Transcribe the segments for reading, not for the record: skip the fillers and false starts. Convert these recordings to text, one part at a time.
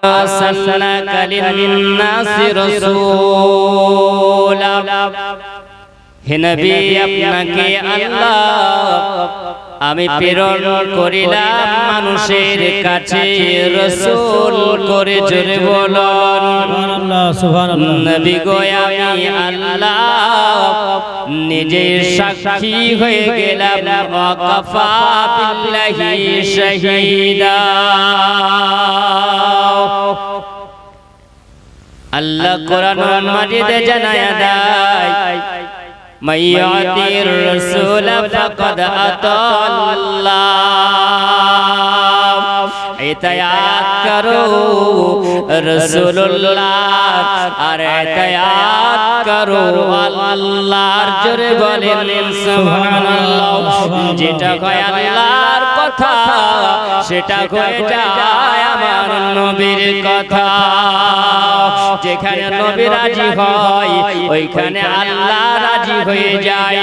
أرسلناك للناس رسولا হে নবী আপনাকে আল্লাহ আমি প্রেরণ করিলাম মানুষের কাছে রাসূল করে জোরে বলুন সুবহানাল্লাহ সুবহানাল্লাহ নবী গো আমি আল্লাহ নিজে সাক্ষী হয়ে গেলাম ওয়াকাফা বিল্লাহি শাহীদা আল্লাহ কোরআন মাজিদে জানায়া দেয় من يطع الرسول فقد أطاع الله इताअत करो रसूलुल्लाह और इताअत करो अल्लाहर जोरे बोलेन सुबहानाल्लाह যেটা কয় আল্লাহর কথা সেটা হয়ে যায় আমার নবীর কথা যেখানে নবী রাজি হয় ওইখানে আল্লাহ রাজি হয়ে যায়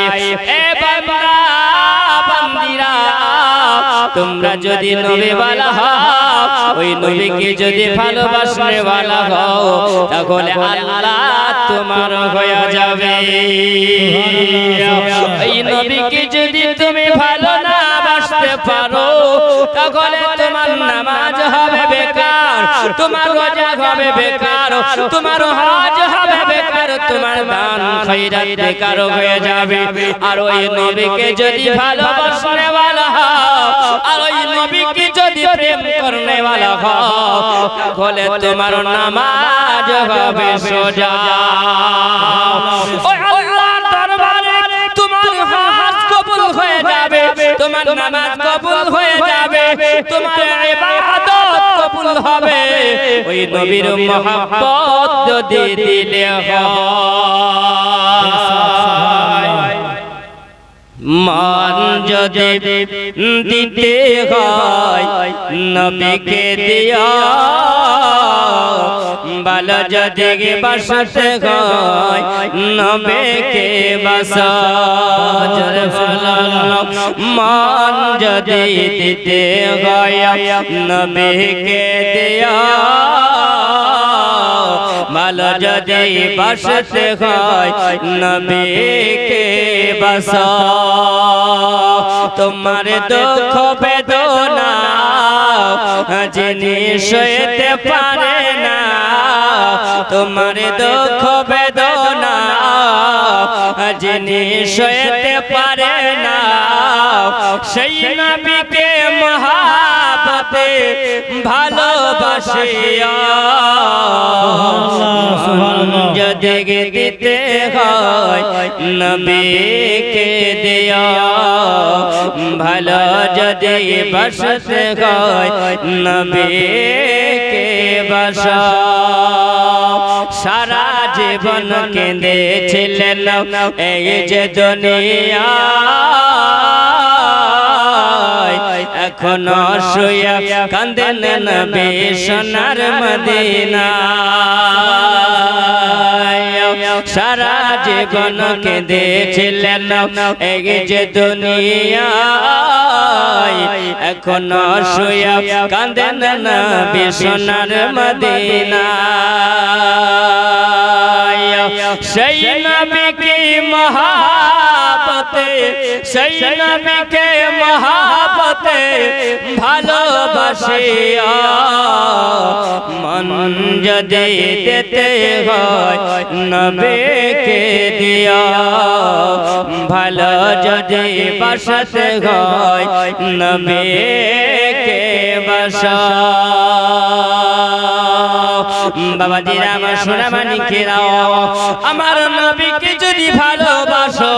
এ বান্দা বান্দিরা তোমরা যদি নবী ওয়ালা হও ওই নবীকে যদি ভালোবাসনে ওয়ালা হও তাহলে আল্লাহ তোমার হয়ে যাবে এই নবীকে যদি তুমি ভালো না বাসতে পারো তাহলে তোমার নামাজ হবে বেকার তোমার রোজা হবে বেকার তোমার হজ হবে বেকার তোমার দান খয়রাত বেকার হয়ে যাবে আর ওই নবীকে যদি ভালোবাসনে ওয়ালা হও আর ওই নবীকে যদি প্রেম করনে ওয়ালা হও তাহলে তোমার নামাজ হবে সোজা ওই আল্লাহর দরবারে তোমার হজ কবুল হয়ে যাবে তোমার নামাজ কবুল হয়ে যাবে তোমার ইবাদত কবুল হবে ওই নবীর মহব্বত যদি দিলে হয় মান যদি দিতে হয় নবীকে দিয়া ভালো যদি বাসতে হয় নবীকে বাসা মান যদি দিতে হয় নবীকে দিয়া ভালো যদি বাসতে হয় নবীকে বাসা তোমার দুঃখ বেদনা যিনি সইতে পারে না তোমার দুঃখ বেদনা যিনি সইতে পারে না সেই নবীকে মহব্বতে ভালোবাসিয়া যদি দিতে হয় নবীকে দেয়া ভালো যদি বাসতে হয় নবীকে বাসা সারা জীবন কেঁদেছিলেন এই যে দুনিয়া এখনো শুয়ে কাঁদেন নবী সোনার মদিনা সারা জীবন কেঁদেছিলেন এই যে দুনিয়া এখনো শুয়ে কাঁদেন নবী সোনার মদিনা সেই নবীকে মহব্বতে সেই নবীকে মহব্বতে ভালোবাসিয়া মন যদি দিতে হয় নবীকে দিয়া ভালো যদি বাসতে হয় নবীকে বাসা বাবাজিরা আমার সোনা মানিকেরাও আমার নবীকে যদি ভালোবাসো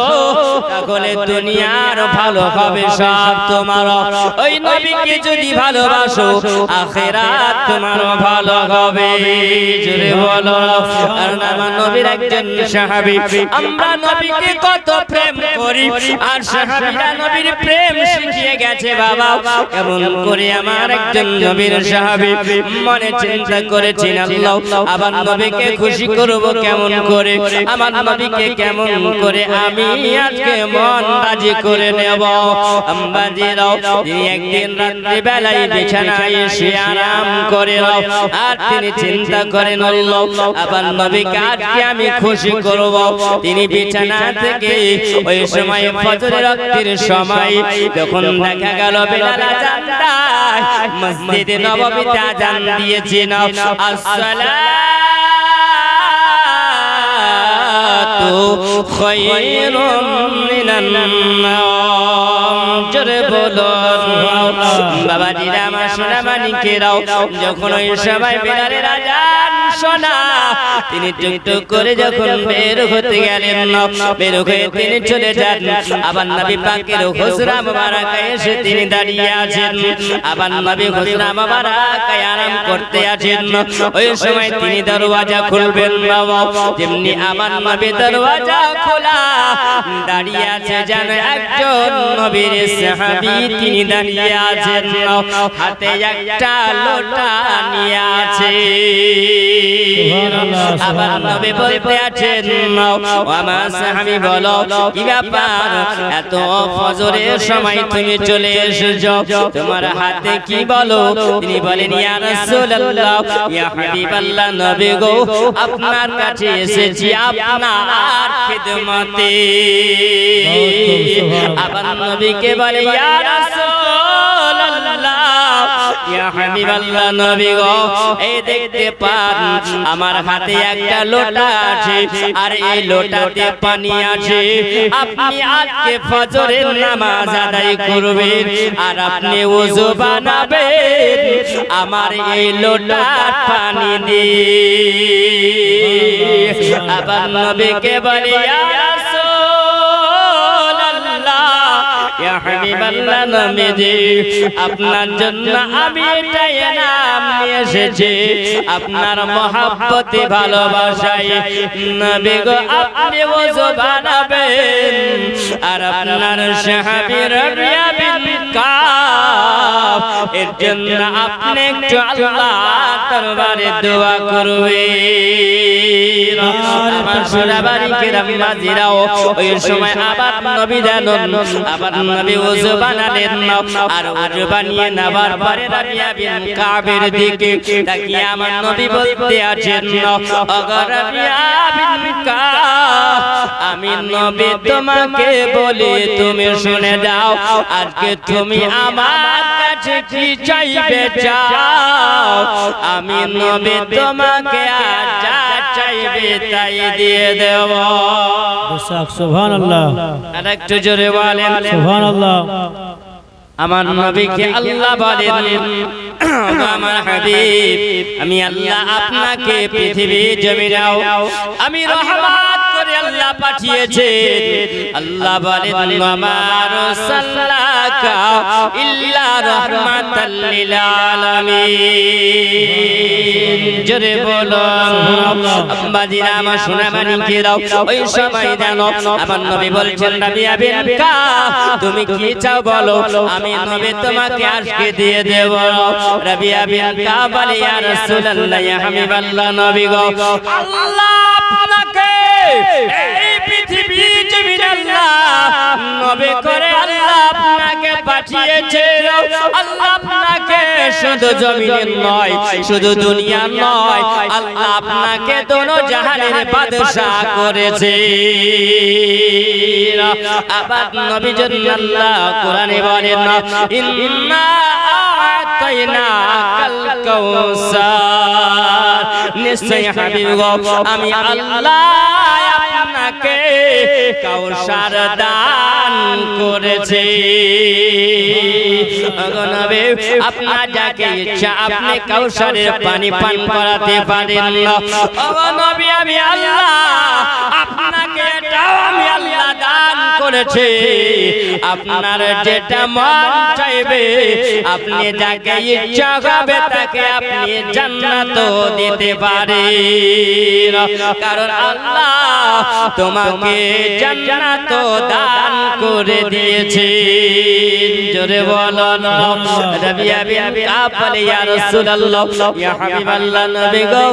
তাহলে দুনিয়ার ভালো হবে সব তোমার ওই নবীকে যদি ভালোবাসো আখিরাত তোমার ভালো হবে জোরে বলো আর আমার নবীর একজন সাহাবী আমরা নবীকে কত প্রেম করি আর সাহাবীরা নবীর প্রেম শিখিয়ে গেছে বাবা কেমন করে আমার একজন নবীর সাহাবী মনে চিন্তা করেছেন আল্লাহ আবার নবীকে খুশি করব কেমন করে, আমার নবীকে কেমন করে আমি আজকে মন রাজি করে নেব। আম্বাজিরাও তিনি একদিন রাত্রি বেলায় বিছানায় এসে আরাম করে আর তিনি চিন্তা করেন আল্লাহ আবার নবীকে আজকে আমি খুশি করব। তিনি বিছানা থেকে ওই সময় ফজরের ওয়াক্তের সময় যখন দেখা গেল বেলাল আযান দেয়, মসজিদে নববীতে আযান দিয়েছেন, আসসালাতু খায়রুম মিনান নাওম। জোরে বলুন বাবাজিরা, আমার সোনা মানিকেরাও, যখন ওই সময় বেলালের আযান শোনা, তিনি টুকটুক করে যখন বের হতে গেলেন, বের হয়ে তিনি চলে যান। আবার নবী পাকের হুজরা মুবারাকায় এসে তিনি দাঁড়িয়ে আছেন, আবার নবী হুজরা মুবারাকায় আরাম করতে আছেন। ওই সময় তিনি দরওয়াজা খুলবেন, যেমনি আমার নবী দরওয়াজা খোলা, দাঁড়িয়ে আছে যেন একজন নবীর সাহাবী, তিনি দাঁড়িয়ে আছেন, হাতে একটা লোটা নিয়ে আছে। আবার নবী বলতে আছেন, আমার সাহাবী বলো কি ব্যাপার, এত ফজরের সময় তুমি চলে এসেছো, তোমার হাতে কি বলো? তিনি বলেন, ইয়া রাসূলুল্লাহ, ইয়া হাবিবাল্লাহ, নবী গো, আপনার কাছে এসেছি আপনার খিদমতে। আবার নবীকে বলে, ইয়া রাসূলুল্লাহ, ইয়া হাবিবাল্লাহ, নবী গো, এই দেখতে পান আমার হাতে একটা লোটা আছে, আর এই লোটাতে পানি আছে। আপনি আজকে ফজরের নামাজ আদায় করবেন আর আপনি ওযু বানাবেন আমার এই লোটার পানি দিয়ে। আবার নবীকে বলে, ইয়া রাসূলুল্লাহ, ইয়া হাবিবাল্লাহ, নবীজি, আপনার জন্য আমি এটাই নাম নিয়ে এসেছি, আপনার মহব্বতে ভালোবাসায়। নবী গো, আপনি ওযু বানাবেন আর আপনার সাহাবী রাবিয়া বিন কাব, এর জন্য আপনি একটু আল্লাহর দরবারে দোয়া করবেন। আমার সোনাবাড়ি কেরাম মাঝিরাও, ওই সময় আবার নবী জানেন, আবার নবী ওযু বানালেন, আর ওযু বানিয়ে নেবার পরে রাবিয়া বিন কাবের দিকে তাকিয়ে আমার নবী বলতে আছেন, ওগো রাবিয়া বিন কাব, আমি নবী তোমাকে বলি তুমি শুনে যাও, আজকে তুমি আমার কাছে কি চাইবে চাও, আমি নবী তোমাকে আজ যা চাইবে তাই দিয়ে দেব। সুবহানাল্লাহ, আরেকটু জোরে বলেন সুবহানাল্লাহ। আমার নবীকে আল্লাহ বলেন, আমার হাবিব, আমি আল্লাহ আপনাকে পৃথিবী জমিনেও আমি রহমত করে আল্লাহ পাঠিয়েছেন। আল্লাহ বলেন, ওয়ামা আরসালনাকা ইল্লা রাহমাতাল লিল আলামিন। জোরে বলুন আম্বাজিরা, আমার সোনা মানিকেরাও, ওই সময় জানো আমার নবী বলছেন, রাবিয়া বিন কাব, তুমি কি চাও বলো, আমি নবী তোমাকে আজকে দিয়ে দেব। রাবিয়া বিন কাব বলে, ইয়া রাসূলুল্লাহ, ইয়া হাবিবাল্লাহ, নবী গো, আল্লাহ আপনাকে এই পৃথিবী জমিনে আল্লাহ নবী করে আল্লাহ আপনাকে পাঠিয়েছে। আল্লাহ আপনাকে শুধু জমিনে নয়, শুধু দুনিয়া নয়, আল্লাহ আপনাকে দোনো জাহানের বাদশা করেছে। আবার নবী জন্য আল্লাহ কোরআনে বলেন, ইন্না আতাইনাকাল কাউসার, নিশ্চয় হাবিব গো, আমি আল্লাহ আপনাকে কাউসার দান করেছি। নবী, আপনার যাকে ইচ্ছা আপনি কাউসারের পানি পান করাতে পারেন না। নবী, আমি আল্লাহ আপনাকে এটাও আমি আল্লাহ দান করেছে আপনার যেটা মন চাইবে আপনি যাকে ইচ্ছা হবে তাকে আপনি জান্নাত দিতে পারেন কারণ আল্লাহ তোমাকে জান্নাত দান করে দিয়েছে জোরে বলো না রাবিয়া বিন কাব বলে ইয়া রাসূলুল্লাহ ইয়া হাবিবাল্লাহ নবী গো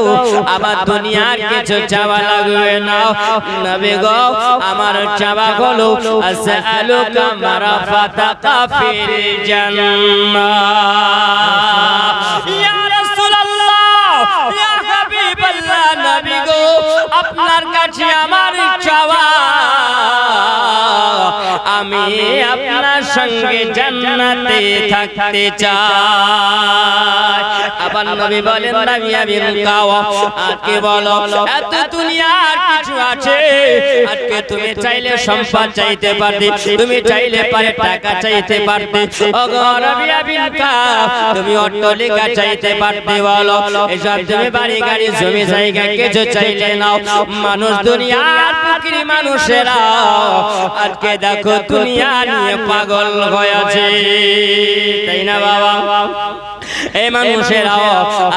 আবার দুনিয়ার কিছু চাওয়া লাগবে না নবী গো আমার চাওয়া হলো আসআলুকা মারাফাতাকা ফিল জান্নাহ ইয়া রাসূলুল্লাহ ইয়া হাবিবাল্লাহ নবী গো আপনার কাছে আমার চাওয়া আমি আপনার সঙ্গে জান্নাতে থাকতে চাই আবার নবী বলেন রাবিয়া বিন কাব আজকে বলো এত দুনিয়ার কিছু আছে আজকে তুমি চাইলে সম্পদ চাইতে পারতে তুমি চাইলে পারে টাকা চাইতে পারতে ওগো রাবিয়া বিন কাব তুমি অট্টালিকা চাইতে পারতে বলো এসব তুমি বাড়ি গাড়ি জমি জায়গা কিছু চাইলে নাও মানুষ দুনিয়ার ফকির মানুষেরা আজকে দেখো দুনিয়া নিয়ে পাগল হয়েছে তাই না বাবা এই মানুষেরাও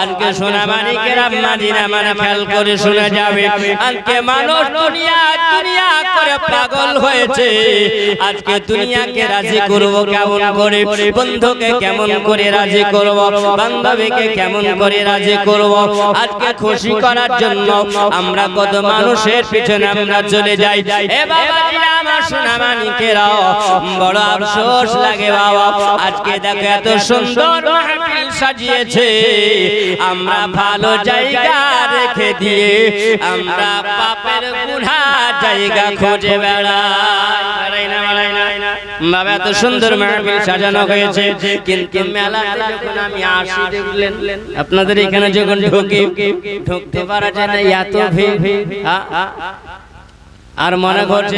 আজকে সোনা মানিকেরা মাদিনা মানে খেয়াল করে শুনে যাবে আজকে মানুষ দুনিয়া দুনিয়া করে পাগল হয়েছে আজকে দুনিয়াকে রাজি করব কেমন করে বন্ধুকে কেমন করে রাজি করব বান্ধবীকে কেমন করে রাজি করব আজকে খুশি করার জন্য আমরা কত মানুষের পিছনে আমরা চলে যাই এ বাবাজিরা আমার সোনা মানিকেরাও বড় আফসোস লাগে বাবা আজকে দেখো এত সুন্দর মাহফিল সাজিয়েছে আমরা ভালো জায়গা রেখে দিয়ে আমরা পাপের গুনাহ জায়গা খুঁজে বেড়াই না বাবা এত সুন্দর মাহফিল সাজানো হয়েছে কিন্তু মেলাতে যখন আমি আসি দেখলেন আপনাদের এখানে যখন ঢুকতে পারা যায় না এত ভিড় আর মনে করছে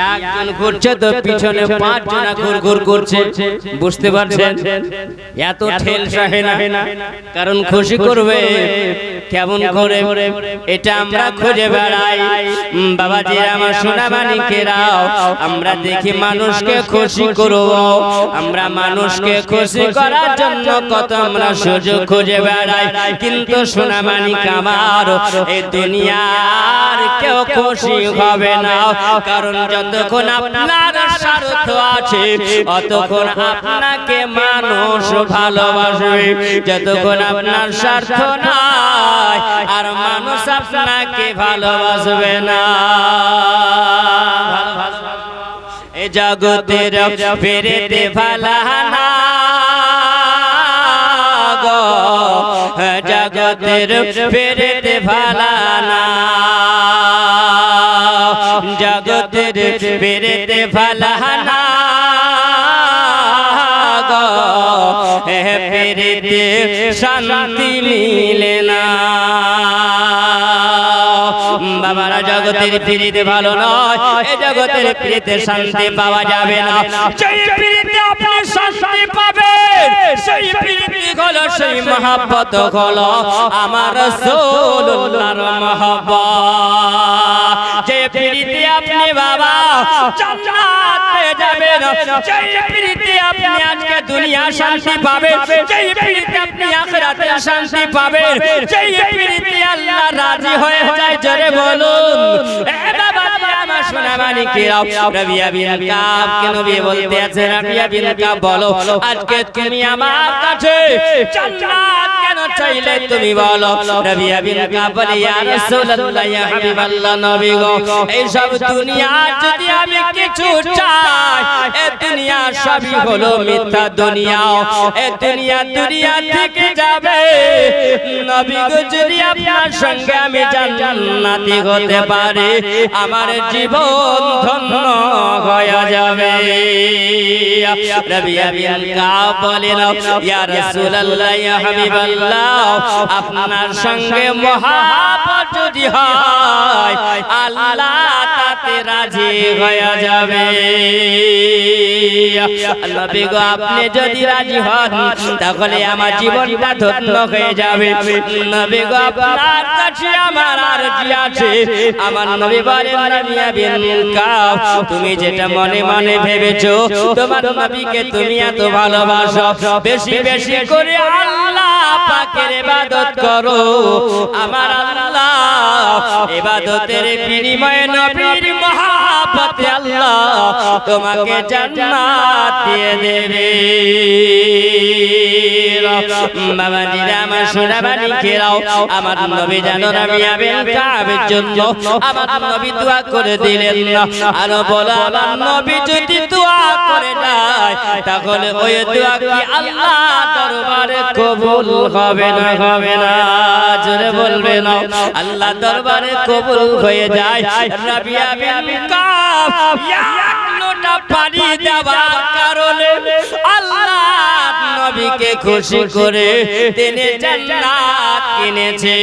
একজন ঘুরছে তো পিছনে 5 জন ঘুরঘুর করছে বুঝতে পারছেন এত ঠেল সহে না কারণ খুশি করবে কেমন করে এটা আমরা খুঁজে বেড়াই বাবাজি আমার সোনা মানিকেরাও আমরা দেখি মানুষকে খুশি করব আমরা মানুষকে খুশি করার জন্য কত আমরা সুযোগ খুঁজে বেড়াই কিন্তু সোনা মানিক আমার এই দুনিয়ার কেউ খুশি হবে না কারণ যতক্ষণ আপনার স্বার্থ আছে ততক্ষণ আপনাকে মানুষ ভালোবাসবে যতক্ষণ আপনার স্বার্থ নাই আর মানুষ আপনাকে ভালোবাসবে না এ জগতের ফেরেতে ভালানা গো জগতের ফেরেতে ভালানা জগতের ফেরেতে ভালানা গো ফেরেতে শান্তি মিলে না বাবারা জগতের ফিরিতে ভালো নয় এই জগতের ফিরিতে শান্তি পাওয়া যাবে না সেই ফিরিতে আপনি শান্তি পাবেন সেই ফিরিতে হলো সেই মহব্বত হলো আমার রাসূলুল্লাহর মহব্বত যে ফিরিতে আপনি বাবা জান্নাতে যাবেন সেই ফিরিতে আপনি আজকে দুনিয়া শান্তি পাবেন সেই ফিরিতে আপনি আখিরাতে শান্তি পাবেন সেই ফিরিতে আল্লাহ রাজি হয়ে যায় জোরে বলুন এ বাবা আমার সোনা মানিকেরাও রাবিয়া বিন কাব কে নবী বলতে আছেন রাবিয়া বিন কাব বলো আজকে তুমি আমার কাছে জান্নাত কেন চাইলে তুমি বলো রাবিয়া বিন কাব বলে ইয়া রাসূলুল্লাহ ইয়া হাবিবাল্লাহ নবী গো এই সব দুনিয়া যদি আমি কিছু চাই এই দুনিয়া সবই হলো মিথ্যা দুনিয়া এই দুনিয়া দুনিয়া থেকে যাবে নবী গো যদি আপনার সঙ্গে আমি জান্নাতি হতে পারি আমার জীবন ধন্য হয়ে যাবে রাবিয়া বিন কাব বলেন ইয়া রাসূলুল্লাহ ইয়া হাবিবাল্লাহ আল্লাহ আপনার সঙ্গে মহাব্বত যদি হয় আল্লাহ তাতে রাজি হয়ে যাবে। নবী গো আপনি যদি রাজি হন তাহলে আমার জীবনটা ধন্য হয়ে যাবে। নবী গো আপনার কাছে আমার আরজি আছে। আমার নবী বলেন রাবিয়া বিন কাব তুমি যেটা মনে মনে ভেবেছো তোমার নবীকে তুমি এত ভালোবাসো বেশি বেশি করে আল্লাহ পাকের ইবাদত করো। আমার আল্লাহ ইবাদতের বিনিময়ে নবীর মহব্বতে আল্লাহ তোমাকে জান্নাত দিয়ে দেবে। বাবাজিরা আমার সোনাবাড়ি খেরাও আমার নবী জানো রাবিয়া বিন কাবের জন্য আমার নবী দোয়া করে দিলেন না। আর বলো আমার নবী যদি দোয়া করে যায় তাহলে ওই দোয়া কি আল্লাহ দরবারে কবুল হবে না? হবে না? জোরে বলবে না। আল্লাহ দরবারে কবুল হয়ে যায়। রাবিয়া বিন কাব এক লোটা পানি দেওয়ার কারণে আল্লাহ নবীকে খুশি করে তিনি জান্নাত কিনেছে।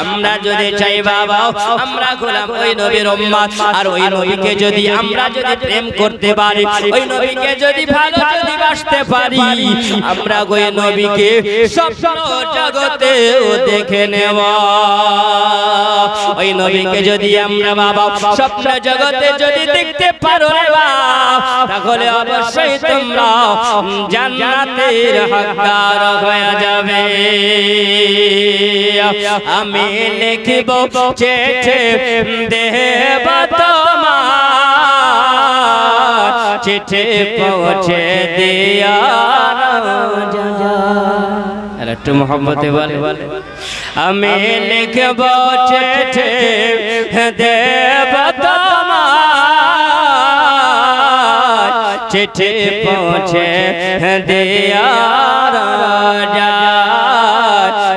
আমরা যদি চাই বাবা আমরা গোলাম ওই নবীর উম্মত আর ওই নবীকে যদি আমরা যদি প্রেম করতে পারি ওই নবীকে যদি ভালো যদি বাসতে পারি আমরা ওই নবীকে স্বপ্ন জগতে দেখে নেব। ওই নবীকে যদি আমরা বাবা স্বপ্ন জগতে যদি দেখতে পারো রে বাবা তাহলে অবশ্যই তোমরা জান্নাতের হকদার হয়ে যাবে। আমি লিখিব চিঠি দেব তোমার চিঠি পৌঁছে দিয়া একটু মোহাম্মতে বলে আমি লিখিব চিঠি দেব তোমার চিঠি পৌঁছে দিয়া রাজা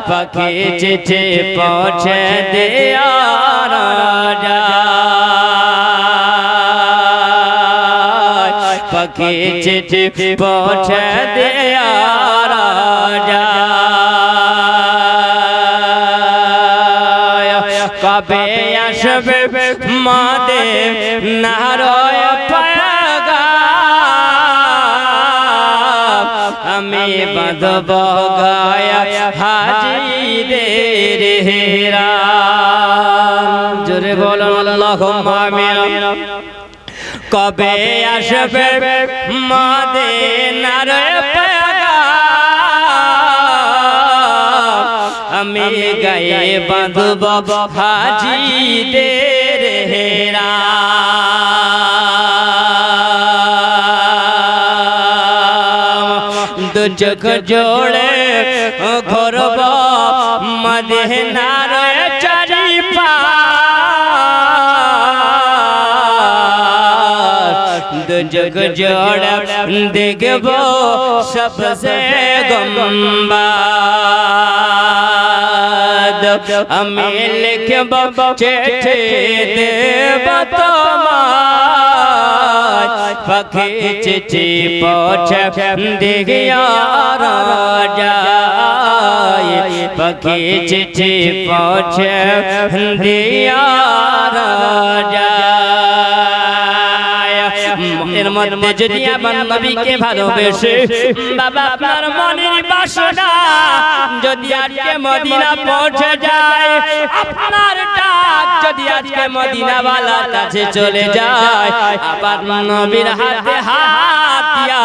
পাখি চিঠি পৌঁছে দিয়া রাজা পাখি চিঠি পৌঁছে দিয়া রাজা কবে আসবে মাদে নারয় আমি বাঁধব গায়া হাজিদের হেরাম। জোরে বলো আল্লাহুম্মা আমিন। কবে আসবে মদিনার পেগাম আমি গায়ে বাঁধব হাজিদের হেরাম। দু চোখ জোড়ে ঘুরব মদিনার চারিপাশ দু চোখ জোড়ে দেখব সবসে গম্বাদ আমি লিখব চিঠি দেব তোমার পাখি চিঠি পৌঁছে দিয়া রাজা পাখি চিঠি পৌঁছে দিয়া রাজা। এর মধ্যে যদি আমার নবীকে ভালোবেসে বাবা আপনার মনের বাসনা যদি আজকে মদিনা পৌঁছে যায় আপনার ডাক যদি আজকে মদিনাওয়ালার কাছে চলে যায় আবার নবীর হাতে হাত দিয়া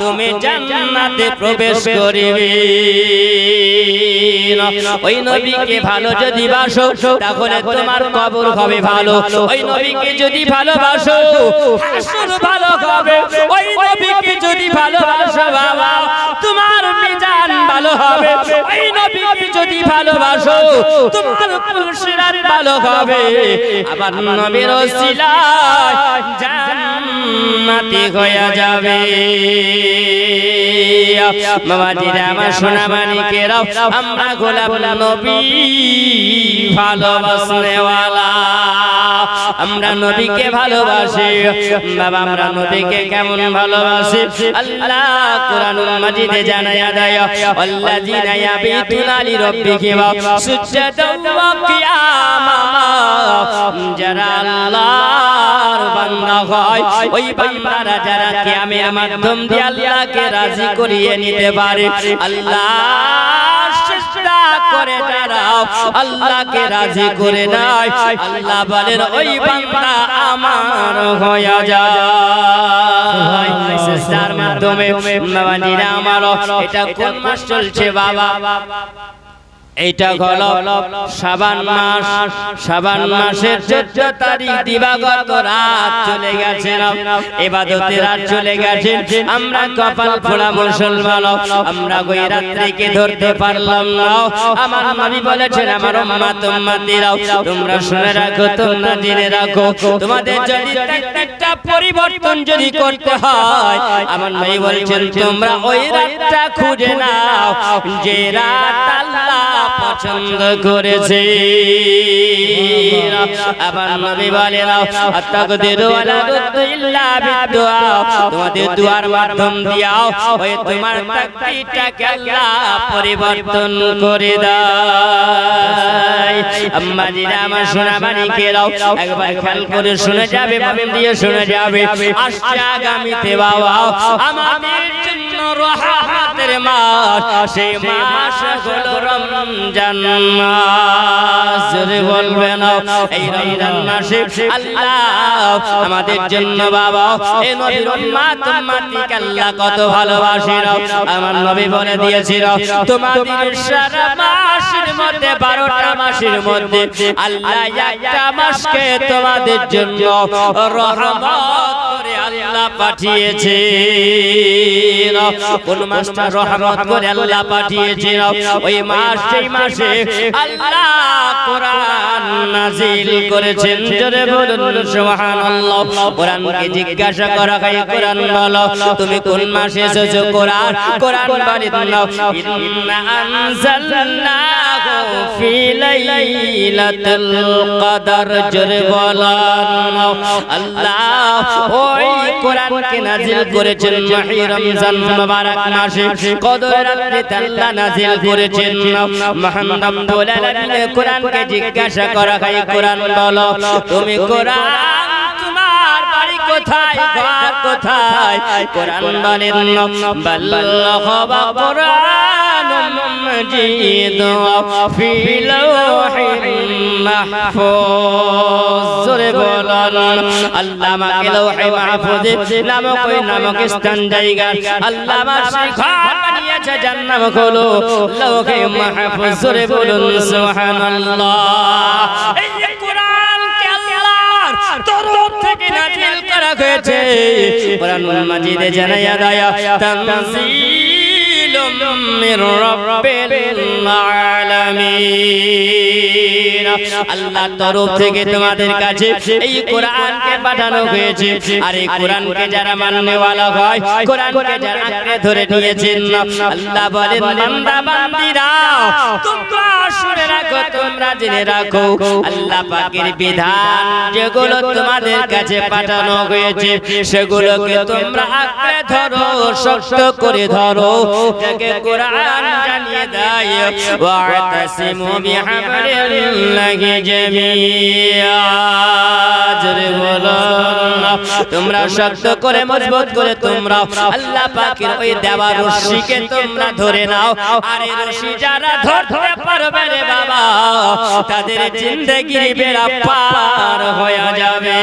তুমি জান্নাতে প্রবেশ করবে। ওই নবীকে ভালো যদি বাসো তাহলে তোমার কবর হবে ভালো। ওই নবীকে যদি ভালোবাসো হাসর ভালো হবে। ওই নবীকে যদি ভালোবাসো বাবা তোমার মিজান ভালো হবে। ওই নবীকে যদি ভালোবাসো তোমার পুরুষের ভালো হবে আবার নবীর ওসিলায় জান্নাতি হয়ে যাবে বাবাজিরা আমার সোনা মানিকেরা আমরা গোলাপ নবী ভালোবাসনেওয়ালা আমরা নবীকে ভালোবাসি বাবা আমরা নবীকে কেমন ভালোবাসি আল্লাহ কোরআনুল মাজিদে জানায়া দেয় আল্লাযিনা ইয়াবিতুনা লিরাব্বিহিম সুজদান ওয়া কিয়ামা যারা আল্লাহর বান্দা হয় ওই বান্দারা যারা কিয়ামের মাধ্যম দিয়ে আল্লাহকে রাজি করিয়ে নিতে পারে আল্লাহ সিজদা করে দাঁড়াও আল্লাহকে রাজি করে নাই আল্লাহ বলেন ওই বান্দা আমার হয়ে যায় সিজদার মাধ্যমে বাবাজিরা আমার এটা কোন মাস চলছে বাবা এইটা হলো শাবান মাস শাবান মাসের 14 তারিখ দিবাগত রাত চলে গেছে ইবাদতের রাত চলে গেছে আমরা কপাল পোড়া মুসলমান আমরা ওই রাত্রিকে ধরতে পারলাম না আমার নবী বলেছেন আমার উম্মত উম্মতিরা তোমরা শুনে রাখো তোমরা জেনে রাখো তোমাদের যদি একটা পরিবর্তন যদি করতে হয় আমার নবী বলেছেন তোমরা ওই রাতটা খুঁজে নাও যে রাত আল্লাহ পছন্দ করেছে আবার নবী বলেন আতাকদিরু আলা ইল্লা বিদুআ তোমাদের দুয়ার মাধ্যম দিয়াও ওই তোমার তাকদীরটাকে আল্লাহ পরিবর্তন করে দেয় আম্মা জিরা আমার সোনা মানিকেরাও একবার খেয়াল করে শুনে যাবে মন দিয়ে শুনে যাবে আসছে আগামীতে বাবা আমাদের জন্য রহমতের মাস সেই মাস হলো রমজান মাস জোরে বলবেন এই রমজান মাসে আল্লাহ আমাদের জন্য বাবা এই নবীর উম্মত উম্মতিকে আল্লাহ কত ভালোবাসেন আমার নবী বলে দিয়েছিল তোমাদের সারা মাসের মধ্যে 12টা মাসের মধ্যে আল্লাহ একটা মাসকে তোমাদের জন্য রহমত করে আল্লাহ পাঠিয়েছে কোন মাসটা রহমত করে আল্লাহ পাঠিয়েছে ওই মাস সেই মাসে আল্লাহ কোরআন নাযিল করেছেন জোরে বলুন সুবহানাল্লাহ কোরআনকে জিজ্ঞাসা করা হয় কোরআন বলো তুমি কোন মাসে এসেছো কোরআন কোরআন বলেন ইন্না আনজালনাহু ফি লাইলাতুল কদর জোরে বলেন আল্লাহ ওই কোরআনকে নাযিল করেছেন মাহে রমজান মুবারক মাসে কদর রাতে আল্লাহ নাযিল করেছেন মুহাম্মদ রব্বুল আলামিন কোরআনকে জিজ্ঞাসা করা হয় কোরআন বলো তুমি কোরআন তোমার বাড়ি কোথায় ঘর কোথায় কোরআন বলেন বাল্লাগা কোরআনুম মাজিদ ফি লাওহিন মাহফুজ জোরে বলেন আল্লাহ আমাকে লাওহে মাহফুজে নামক ওই নামক স্থান জায়গা আল্লাহ আমার ঘর বানিয়েছে যার নাম হলো লাওহে মাহফুজ জোরে বলুন সুবহানাল্লাহ এই কোরআনকে আল্লাহর তরফ থেকে নাযিল করা হয়েছে কোরআনুল মাজিদে জানায়া দেয়া তানজিলুম মির রাব্বিল আলামিন আল্লাহর তরফ থেকে তোমাদের কাছে এই কোরআনকে পাঠানো হয়েছে আর এই কোরআনকে যারা মাননেওয়ালা হয় কোরআনকে যারা আঁকড়ে ধরে নিয়েছেন আল্লাহ বলেন বান্দা বান্দিরা তোমরা শুনে রাখো তোমরা জেনে রাখো আল্লাহ পাকের বিধান যেগুলো তোমাদের কাছে পাঠানো হয়েছে সেগুলোকে তোমরা আঁকড়ে ধরো শক্ত করে ধরো যাকে কোরআন জানিয়ে দেয় ওয়াতাসিমু বিহাবলিল্লাহি জামিআ জোরে বলো তোমরা শক্ত করে মজবুত করে তোমরা আল্লাহ পাকের ওই দেওয়া রশিকে তোমরা ধরে নাও আর এই রশি যারা ধরতে পারবে রে বাবা তাদের জিন্দেগির বেড়া পার হয়ে যাবে